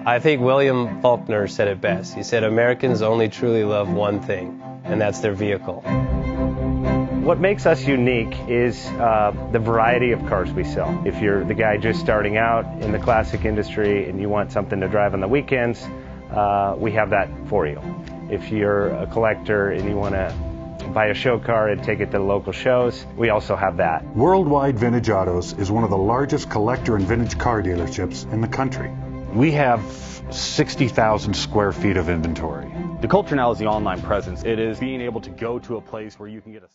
I think William Faulkner said it best. He said, Americans only truly love one thing, and that's their vehicle. What makes us unique is the variety of cars we sell. If you're the guy just starting out in the classic industry and you want something to drive on the weekends, we have that for you. If you're a collector and you want to buy a show car and take it to the local shows, we also have that. Worldwide Vintage Autos is one of the largest collector and vintage car dealerships in the country. We have 60,000 square feet of inventory. The culture now is the online presence. It is being able to go to a place where you can get a...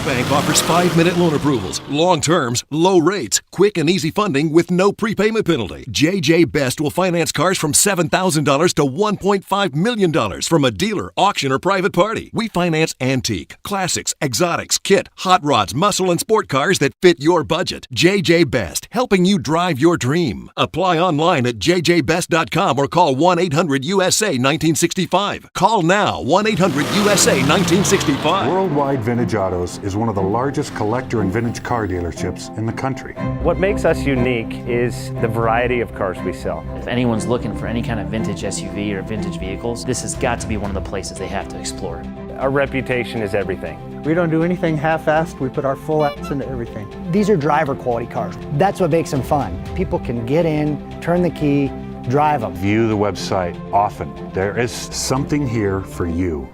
Bank offers 5-minute loan approvals, long terms, low rates, quick and easy funding with no prepayment penalty. JJ Best will finance cars from $7,000 to $1.5 million from a dealer, auction, or private party. We finance antique, classics, exotics, kit, hot rods, muscle, and sport cars that fit your budget. JJ Best, helping you drive your dream. Apply online at jjbest.com or call 1-800-USA-1965. Call now, 1-800-USA-1965. Worldwide Vintage Autos is one of the largest collector and vintage car dealerships in the country. What makes us unique is the variety of cars we sell. If anyone's looking for any kind of vintage SUV or vintage vehicles, this has got to be one of the places they have to explore. Our reputation is everything. We don't do anything half-assed. We put our full ass into everything. These are driver quality cars. That's what makes them fun. People can get in, turn the key, drive them. View the website often. There is something here for you.